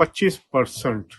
25%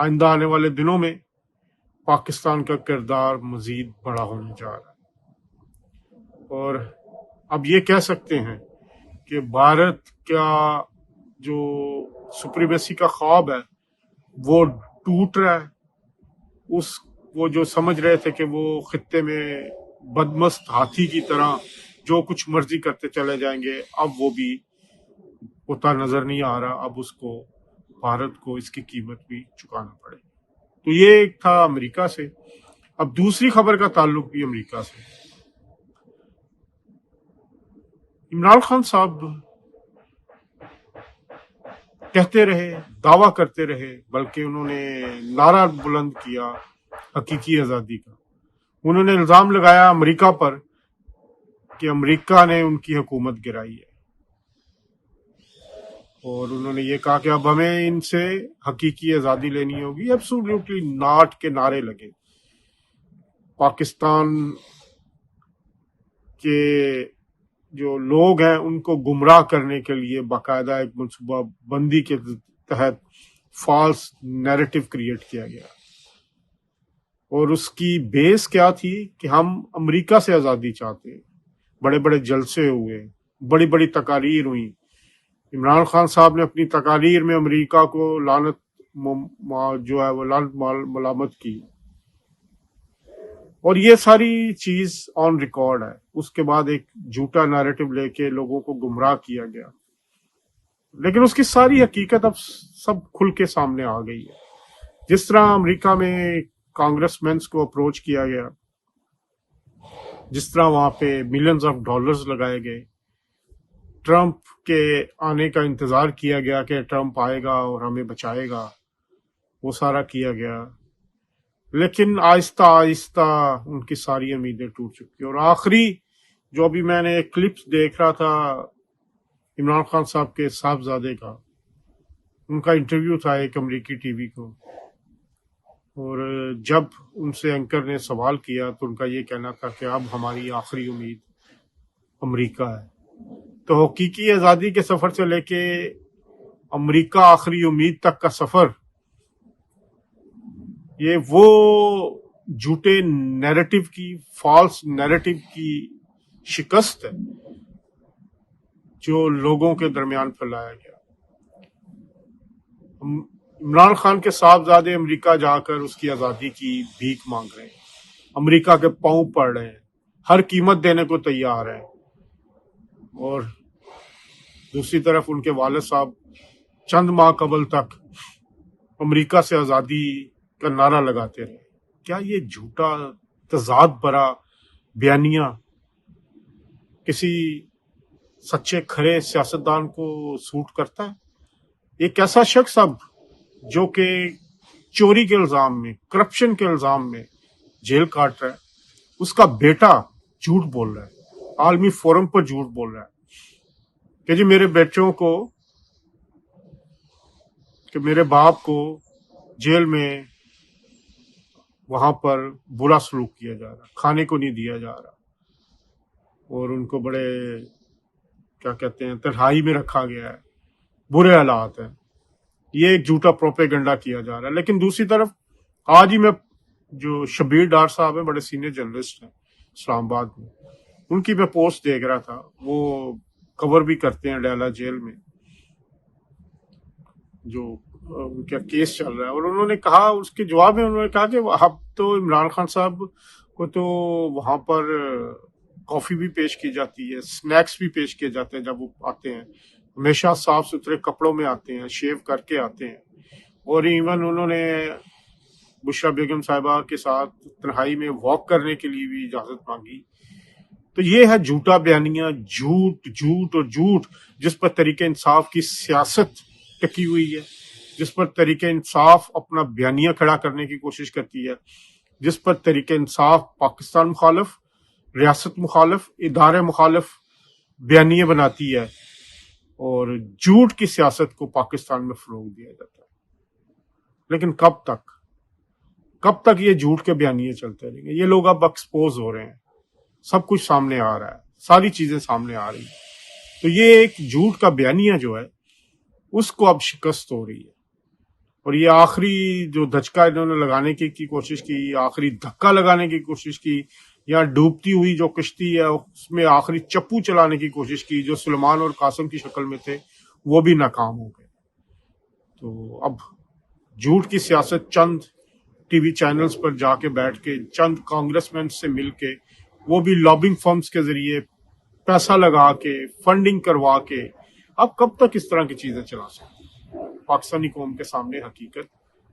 آئندہ آنے والے دنوں میں پاکستان کا کردار مزید بڑا ہونے جا رہا ہے، اور اب یہ کہہ سکتے ہیں کہ بھارت کا جو سپریمیسی کا خواب ہے وہ ٹوٹ رہا ہے۔ وہ جو سمجھ رہے تھے کہ وہ خطے میں بدمست ہاتھی کی طرح جو کچھ مرضی کرتے چلے جائیں گے، اب وہ بھی ہوتا نظر نہیں آ رہا۔ اب اس کو بھارت کو اس کی قیمت بھی چکانا پڑے۔ تو یہ ایک تھا امریکہ سے۔ اب دوسری خبر کا تعلق بھی امریکہ سے۔ عمران خان صاحب کہتے رہے، دعویٰ کرتے رہے، بلکہ انہوں نے نعرہ بلند کیا حقیقی آزادی کا۔ انہوں نے الزام لگایا امریکہ پر کہ امریکہ نے ان کی حکومت گرائی ہے، اور انہوں نے یہ کہا کہ اب ہمیں ان سے حقیقی آزادی لینی ہوگی۔ ایبسولوٹلی ناٹ کے نعرے لگے۔ پاکستان کے جو لوگ ہیں ان کو گمراہ کرنے کے لیے باقاعدہ ایک منصوبہ بندی کے تحت فالس نیریٹو کریٹ کیا گیا، اور اس کی بیس کیا تھی کہ ہم امریکہ سے آزادی چاہتے ہیں۔ بڑے بڑے جلسے ہوئے، بڑی بڑی تقاریر ہوئیں۔ عمران خان صاحب نے اپنی تقاریر میں امریکہ کو لعنت جو ہے وہ لعنت ملامت کی، اور یہ ساری چیز آن ریکارڈ ہے۔ اس کے بعد ایک جھوٹا نیریٹو لے کے لوگوں کو گمراہ کیا گیا، لیکن اس کی ساری حقیقت اب سب کھل کے سامنے آ گئی ہے۔ جس طرح امریکہ میں کانگریس مینس کو اپروچ کیا گیا، جس طرح وہاں پہ ملینز آف ڈالرز لگائے گئے، ٹرمپ کے آنے کا انتظار کیا گیا کہ ٹرمپ آئے گا اور ہمیں بچائے گا، وہ سارا کیا گیا، لیکن آہستہ آہستہ ان کی ساری امیدیں ٹوٹ چکی۔ اور آخری جو ابھی میں نے ایک کلپس دیکھ رہا تھا عمران خان صاحب کے صاحبزادے کا، ان کا انٹرویو تھا ایک امریکی ٹی وی کو، اور جب ان سے اینکر نے سوال کیا تو ان کا یہ کہنا تھا کہ اب ہماری آخری امید امریکہ ہے۔ تو حقیقی آزادی کے سفر سے لے کے امریکہ آخری امید تک کا سفر، یہ وہ جھوٹے نیریٹو کی، فالس نیریٹو کی شکست ہے جو لوگوں کے درمیان پھیلایا گیا۔ عمران خان کے صاحبزادے امریکہ جا کر اس کی آزادی کی بھیک مانگ رہے ہیں، امریکہ کے پاؤں پڑ رہے ہیں، ہر قیمت دینے کو تیار ہیں، اور دوسری طرف ان کے والد صاحب چند ماہ قبل تک امریکہ سے آزادی کا نعرہ لگاتے رہے۔ کیا یہ جھوٹا تضاد بھرا بیانیہ کسی سچے کھرے سیاستدان کو سوٹ کرتا ہے؟ ایک ایسا شخص اب جو کہ چوری کے الزام میں، کرپشن کے الزام میں جیل کاٹ رہا ہے، اس کا بیٹا جھوٹ بول رہا ہے، عالمی فورم پر جھوٹ بول رہا ہے کہ جی میرے بیٹوں کو، کہ میرے باپ کو جیل میں وہاں پر برا سلوک کیا جا رہا، کھانے کو نہیں دیا جا رہا، اور ان کو بڑے کیا کہتے ہیں تنہائی میں رکھا گیا ہے، برے حالات ہیں۔ یہ ایک جھوٹا پروپیگنڈا کیا جا رہا ہے۔ لیکن دوسری طرف آج ہی میں جو شبیر ڈار صاحب ہیں، بڑے سینئر جرنلسٹ ہیں اسلام آباد میں، ان کی میں پوسٹ دیکھ رہا تھا، وہ کور بھی کرتے ہیں ڈیلا جیل میں جو ان کا کیس چل رہا ہے، اور انہوں نے کہا، اس کے جواب میں انہوں نے کہا کہ اب تو عمران خان صاحب کو تو وہاں پر کافی بھی پیش کی جاتی ہے، سنیکس بھی پیش کیے جاتے ہیں جب وہ آتے ہیں، ہمیشہ صاف ستھرے کپڑوں میں آتے ہیں، شیو کر کے آتے ہیں، اور ایون انہوں نے بشرا بیگم صاحبہ کے ساتھ تنہائی میں واک کرنے کے لیے بھی اجازت مانگی۔ تو یہ ہے جھوٹا بیانیہ، جھوٹ جھوٹ اور جھوٹ، جس پر تحریک انصاف کی سیاست ٹکی ہوئی ہے، جس پر تحریک انصاف اپنا بیانیہ کھڑا کرنے کی کوشش کرتی ہے، جس پر تحریک انصاف پاکستان مخالف، ریاست مخالف، ادارے مخالف بیانیہ بناتی ہے، اور جھوٹ کی سیاست کو پاکستان میں فروغ دیا جاتا ہے۔ لیکن کب تک یہ جھوٹ کے بیانیے چلتے رہیں گے؟ یہ لوگ اب ایکسپوز ہو رہے ہیں، سب کچھ سامنے آ رہا ہے، ساری چیزیں سامنے آ رہی ہیں، تو یہ ایک جھوٹ کا بیانیہ جو ہے اس کو اب شکست ہو رہی ہے۔ اور یہ آخری جو دھچکا انہوں نے لگانے کی کوشش کی، آخری دھکا لگانے کی کوشش کی، یا ڈوبتی ہوئی جو کشتی ہے اس میں آخری چپو چلانے کی کوشش کی جو سلمان اور قاسم کی شکل میں تھے، وہ بھی ناکام ہو گئے۔ تو اب جھوٹ کی سیاست چند ٹی وی چینلز پر جا کے بیٹھ کے، چند کانگریس مین سے مل کے، وہ بھی لابنگ فرمز کے ذریعے پیسہ لگا کے، فنڈنگ کروا کے، اب کب تک اس طرح کی چیزیں چلا سکتے؟ پاکستانی قوم کے سامنے حقیقت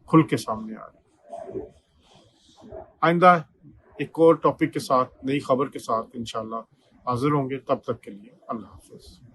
کھل کے سامنے آ رہی ہے۔ آئندہ ایک اور ٹاپک کے ساتھ، نئی خبر کے ساتھ انشاءاللہ حاضر ہوں گے، تب تک کے لیے اللہ حافظ۔